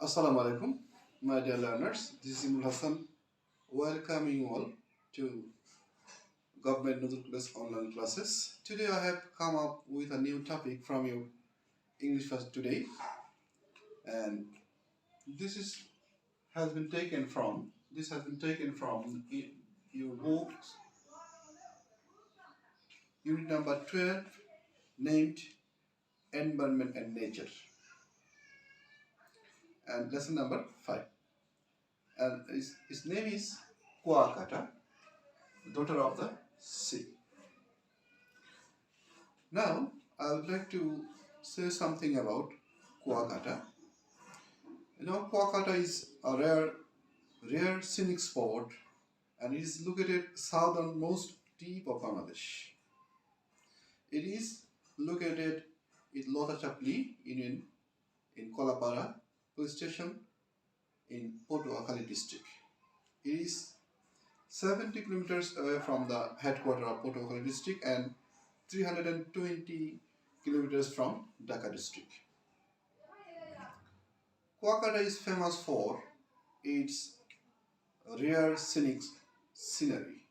Assalamu alaikum, my dear learners. This is Imul Hassan welcoming you all to Government Nurul Class online classes. Today I have come up with a new topic from your English class today, and this is has been taken from your books unit number 12 named Environment and Nature and lesson number 5, and his name is Kuakata, daughter of the sea. Now, I would like to say something about Kuakata. Kuakata is a rare scenic spot and it is located southernmost tip of Bangladesh. It is located in Lotachapli in Kolapara police station in Potuakhali district. It is 70 kilometers away from the headquarters of Potuakhali district and 320 kilometers from Dhaka district. Kuakata is famous for its rare scenic scenery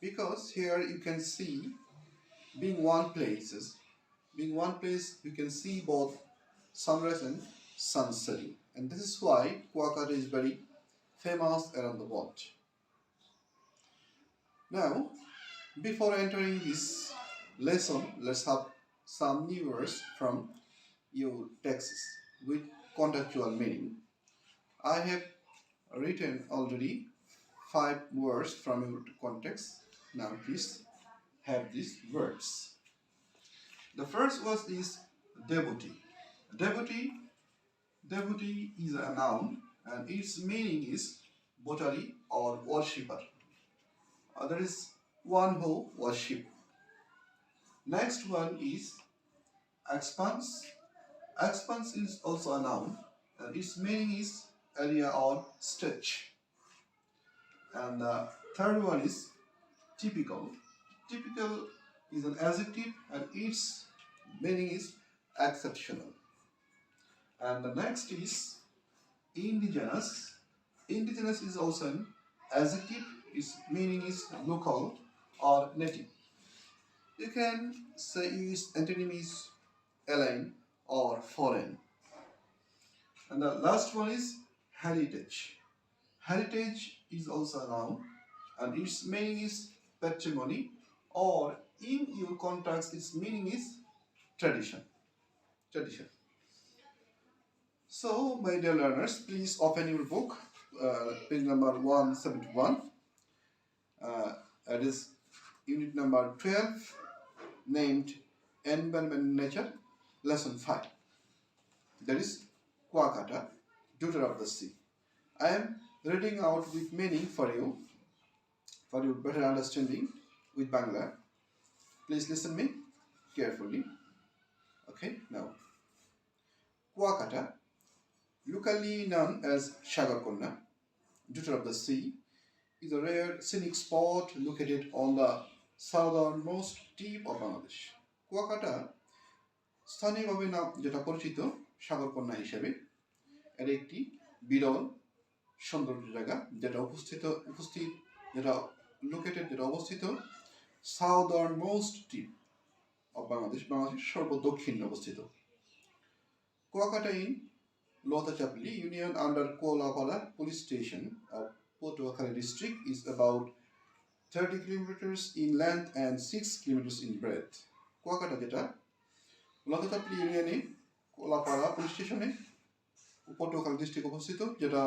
because here you can see being one place you can see both sunrise and sun setting, and this is why Kuakata is very famous around the world. Now, before entering this lesson, let's have some new words from your texts with contextual meaning. I have written already 5 words from your context. Now please have these words. The first word is devotee. Devotee is a noun and its meaning is votary or worshipper. There is one who worship. Next one is expanse. Expanse is also a noun and its meaning is area or stretch. And the third one is typical. Typical is an adjective and its meaning is exceptional. And the next is indigenous. Indigenous is also an adjective. Its meaning is local or native. You can say its antonym is alien or foreign. And the last one is heritage. Heritage is also a noun and its meaning is patrimony, or in your context its meaning is tradition. So my dear learners, please open your book, page number 171. That is unit number 12 named Environment and Nature, lesson 5. That is Kuakata, daughter of the sea. I am reading out with meaning for your better understanding with Bangla. Please listen me carefully. Okay, now Kuakata, locally known as Sagarkonna, daughter of the sea, is a rare scenic spot located on the southernmost tip of Bangladesh. Kuakata স্থানীয়ভাবে নাম যেটা পরিচিত সাগরকন্যা হিসেবে, এর একটি বিরল সৌন্দর্য জায়গা যেটা অবস্থিত সাউদার্নমোস্ট টিপ অফ বাংলাদেশের সর্বদক্ষিণে অবস্থিত। Kuakata in Lotachapli Union under Kolapara police station of Potuakhali district is about 30 kilometers in length and 6 kilometers in breadth. Kuakata যেটা লতাচাপলি ইউনিয়নে কোলাপাড়া পুলিশ স্টেশনে পটুয়াখালী ডিস্ট্রিক্ট অবস্থিত, যেটা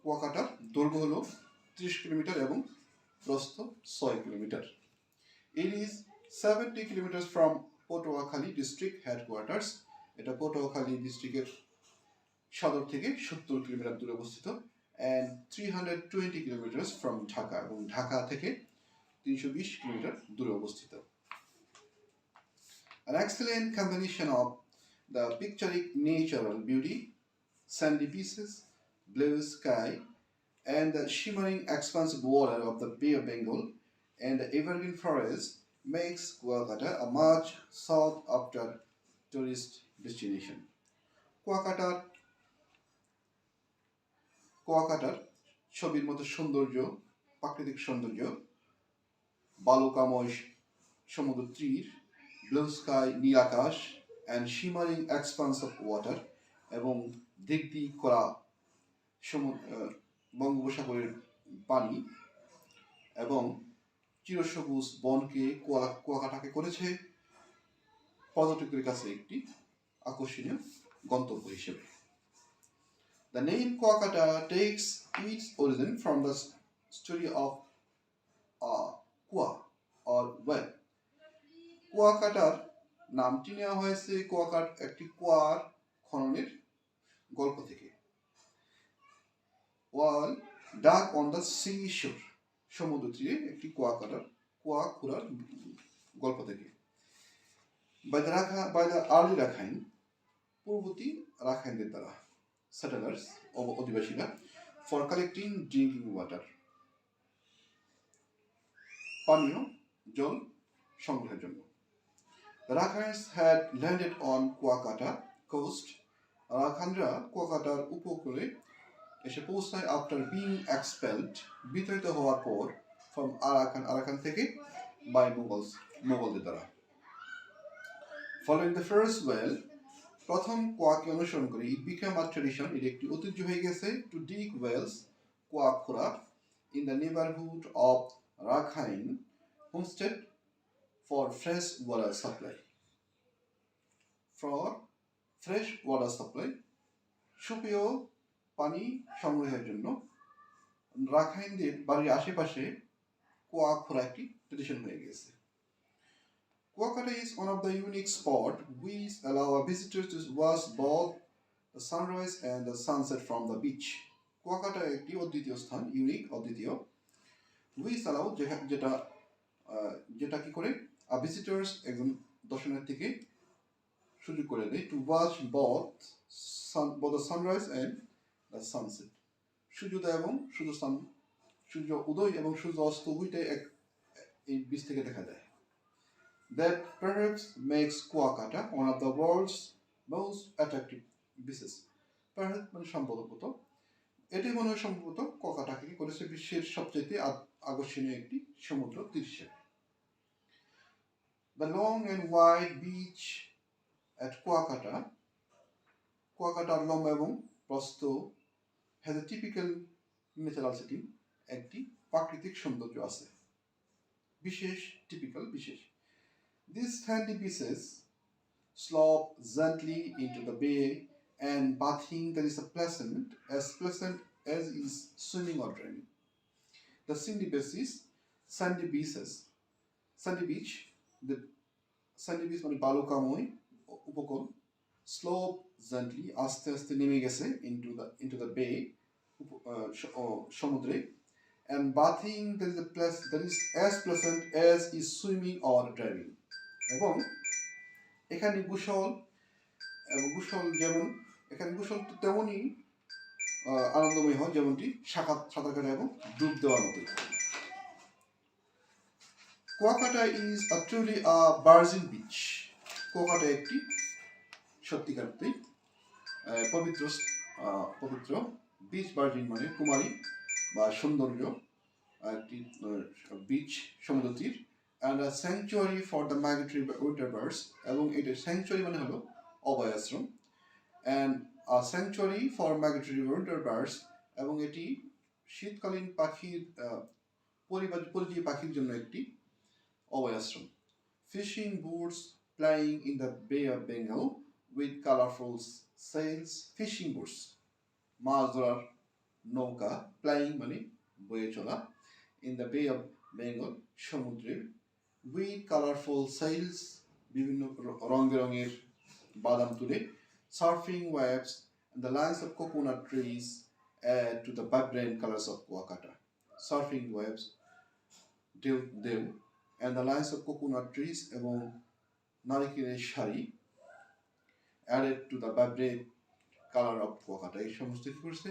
কুয়াকাটার দৈর্ঘ্য হলো 30 কিলোমিটার এবং প্রস্থ 6 kilometre. It is 70 kilometers from Potuakhali district headquarters. এটা পটুয়াখালী ডিস্ট্রিক্টের সদর থেকে 70 কিলোমিটার দূরে অবস্থিত, and 320 kilometers from Dhaka, এবং ঢাকা থেকে 320 কিলোমিটার দূরে অবস্থিত। An excellent combination of the picturesque natural beauty, sandy beaches, blue sky, and the shimmering expansive water of the Bay of Bengal and the evergreen forest makes Kuakata a much sought after tourist destination. Kuakataর কুয়াকাটার ছবির মতো সৌন্দর্য, প্রাকৃতিক সৌন্দর্য, বালুকাময় সমুদ্র তীর, blue sky নীল আকাশ, and shimmering expanse of water, এবং দিক দিক করা বঙ্গোপসাগরের পানি এবং চিরসবুজ বনকে কুয়াকাটাকে করেছে পর্যটকদের কাছে একটি আকর্ষণীয় গন্তব্য হিসেবে। The name Kuakata takes its origin from the story of Kua or well. কুয়াকাটার নামটি নেওয়া হয়েছে কুয়াকাট একটি কুয়ার খননের গল্প থেকে। ওয়াল ডাক অন দ্য সি শোর, সমুদ্র তীরে একটি কুয়া খোঁড়ার গল্প থেকে। বাই দ্য আর্লি রাখাইন, পূর্ববর্তী রাখাইনদের দ্বারা, সেটেলার্স অধিবাসীরা, ফর কালেক্টিং ড্রিঙ্কিং ওয়াটার, পানীয় জল সংগ্রহের জন্য। The Rakhines had landed on Kuakata coast. রাখাইনরা কুয়াকাটার উপকূলে এসে পৌঁছায় আফটার বিং এক্সপেলড, বিতাড়িত হওয়ার পর, ফ্রম আরাকান থেকে, বাই মোগলদের দ্বারা। ফলোইং দ্য ফার্স্ট ওয়েল, প্রথম কোয়াকে অনুসরণ করে, ইট বিকাম আ ট্রেডিশন, এর একটি ঐতিহ্য হয়ে গেছে, টু ডিগ ওয়েলস, কোয়া খোঁড়া, in the neighbourhood of Rakhine homestead for fresh water supply. For fresh water supply, সুপেয় পানি সংগ্রহের জন্য রাখাইনদের বাড়ির আশেপাশে কুয়া খোঁড়া একটি ট্রেডিশন হয়ে গেছে। Kuakata is one of the unique spots which allow a visitor to watch both the sunrise and the sunset from the beach. Kuakata একটি অদ্বিতীয় স্থান, ইউনিক, অদ্বিতীয়, which allow যেটা কি করে, ভিজিটার্স একজন দর্শনার্থীকে সুযোগ করে দেয়, to watch both the sunrise and the sunset, সূর্যোদয় এবং সূর্য উদয় এবং সূর্য অস্ত উভয়টাই এই বিচ থেকে দেখা যায়। That perhaps makes Kuakata one of the world's most attractive beaches. Perhaps মানে সম্ভবত, এটি মনে হয় সম্ভবত কুয়াকাটাকে করেছে বিশ্বের সবচেয়ে আকর্ষণীয় একটি সমুদ্র তীর হিসেবে। The long and wide beach at কুয়াকাটার লম্বা এবং প্রস্থ, has a typical natural setting, একটি প্রাকৃতিক সৌন্দর্য আছে, বিশেষ, These sandy beaches slope gently into the bay, and bathing there is as pleasant as is swimming or driving. The sandy beach মানে বালুকাময় উপকূল, slope gently, আস্তে আস্তে নেমে গেছে, into the bay, সমুদ্রে, and bathing there is as pleasant as is swimming or driving. এবং এখানে গোসল তেমনই আনন্দময় হয় যেমনটি সাঁতার কাটা এবং ডুব দেওয়ার মতো। Kuakata is truly a virgin beach. Kuakata একটি সত্যিকারই পবিত্র বিচ, ভার্জিন মানে কুমারী বা সৌন্দর্য, একটি বিচ, সমুদ্র তীর, and a sanctuary for the migratory winter birds, এবং এটা স্যাংচুয়ারি মানে হলো অভয়াশ্রম, and a sanctuary for migratory winter birds, এবং এটি শীতকালীন পরিযায়ী পাখির জন্য একটি অভয়াশ্রম। Fishing boats plying in the Bay of Bengal with colorful sails. Fishing boats, মাছ ধরার নৌকা, plying মানে বয়ে চলা, in the Bay of Bengal, সমুদ্রের, with colorful sails, বিভিন্ন রং বেরঙের বাদাম তুলে, surfing waves, and the lines of coconut trees add to the vibrant colors of Kuakata. Surfing waves, ঢেউ, and the lines of coconut trees, এবং নারিকেলের সারি, added to the vibrant color of Kuakata. এই সমস্ত কি করছে,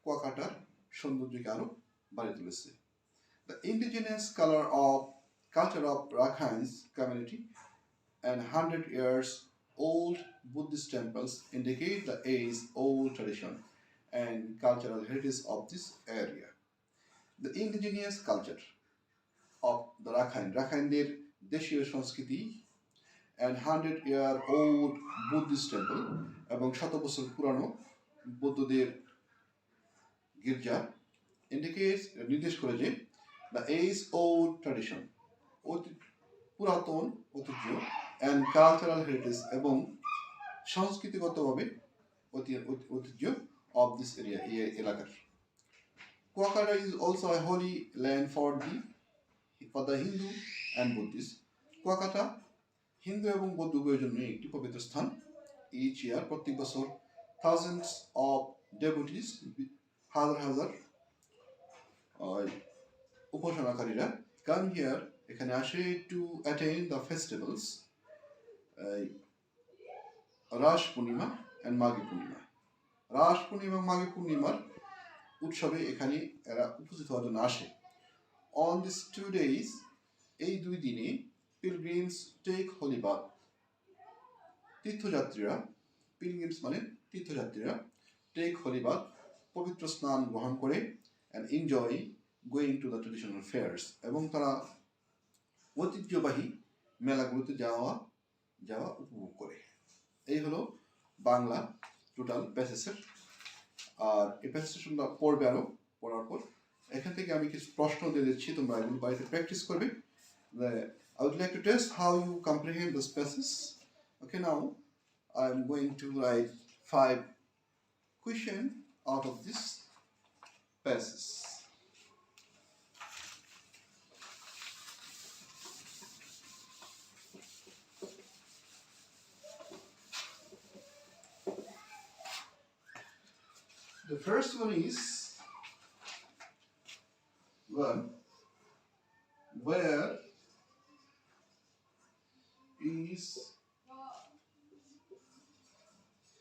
কুয়াকাটার সৌন্দর্যকে আরো বাড়িয়ে তুলেছে। The indigenous culture of Rakhines community and 100 years old Buddhist temples indicate the age-old tradition and cultural heritage of this area. The indigenous culture of the রাখাইনদের দেশীয় সংস্কৃতি and 100-year old Buddhist temple এবং শত বছর পুরানো বৌদ্ধদের গির্জা indicates নির্দেশ করে যে the age old tradition পুরাতন ঐতিহ্য and cultural heritage এবং সংস্কৃতিগতভাবে ঐতিহ্য of this area এই এলাকার Kuakata is also a holy land for the Hindu and Buddhist. Kuakata Hindu এবং বৌদ্ধ উভয়ের জন্য একটি পবিত্র স্থান each year প্রত্যেক বছর thousands of devotees হাজার হাজার উপাসনাকারীরা come here এখানে আসে to attain the festivals Ras Purnima and মাঘী পূর্ণিমা রাস পূর্ণিমা এবং মাঘী পূর্ণিমার উৎসবে এখানে এরা উপস্থিত হওয়ার জন্য আসে on these 2 days এই দুই দিনে pilgrims take holy bath তীর্থযাত্রীরা pilgrims মানে তীর্থযাত্রীরা take holy bath পবিত্র স্নান গ্রহণ করে and enjoy going to the traditional fairs এবং তারা ঐতিহ্যবাহী মেলাগুলোতে যাওয়া উপভোগ করে এই হলো বাংলা টোটাল প্যাসেজের আর এই প্যাসেজটা তোমরা পড়বে আরো পড়ার পর এখান থেকে আমি কিছু প্রশ্ন দিয়ে দিচ্ছি তোমরা এগুলো বাড়িতে প্র্যাকটিস করবে I would like to test how you comprehend this passage. Okay, now I'm going to write 5 questions out of this passage. The first one is where is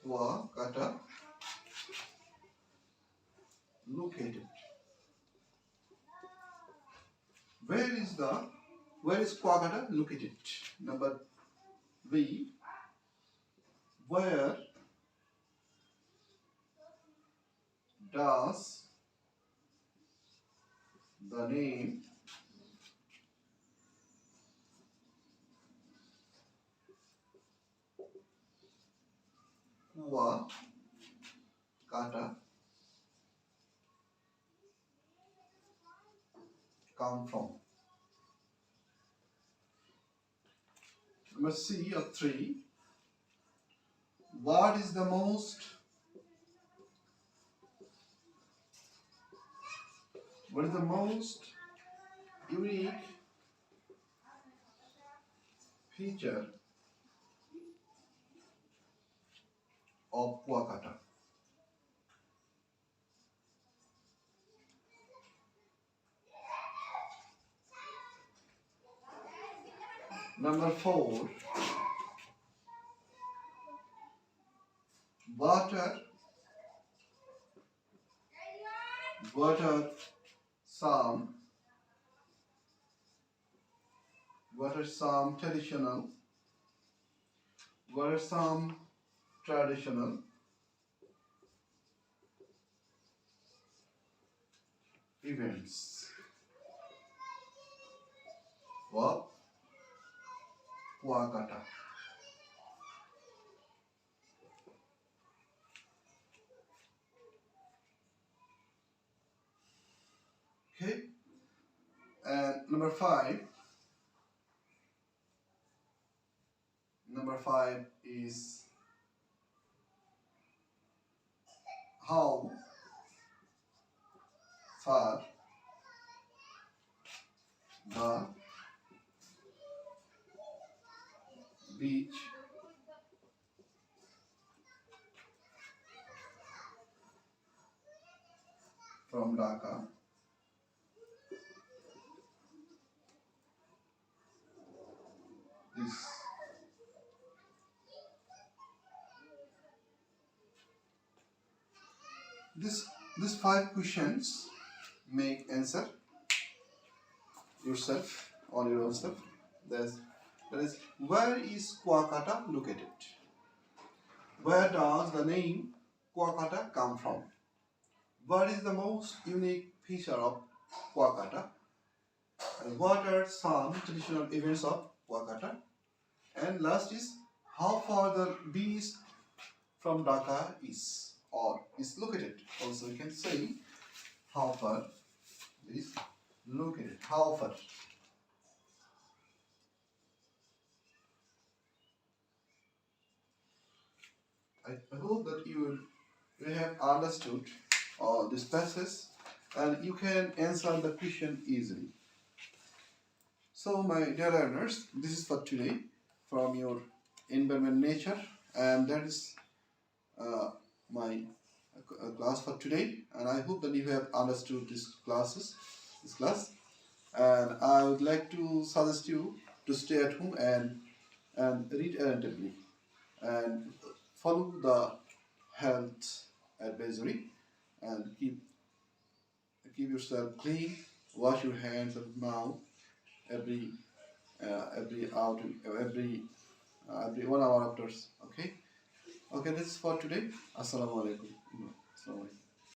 Kuakata located? Where is Kuakata located? Number B, where does the name Kuakata come from? Number C of 3, what is the most unique feature of Kuakata? Number 4, what are some traditional events for Kuakata? Okay, and number 5 is how far the beach from Dhaka is. These 5 questions make answer yourself on your own self. That is, where is Kuakata located? Where does the name Kuakata come from? What is the most unique feature of Kuakata? And what are some traditional events of Kuakata? And last is how far the beach from Dhaka is or is located. Also, you can say how far is located. How far? I hope that you have understood this passage and you can answer the question easily. So, my dear learners, this is for today from your environment nature, and that is uh, my class for today. And I hope that you have understood this class. And I would like to suggest you to stay at home and read attentively and follow the health advisory and keep yourself clean. Wash your hands and mouth every every out every 1 hour after. Okay, okay. This is for today. Assalamu alaikum. Assalamu alaikum.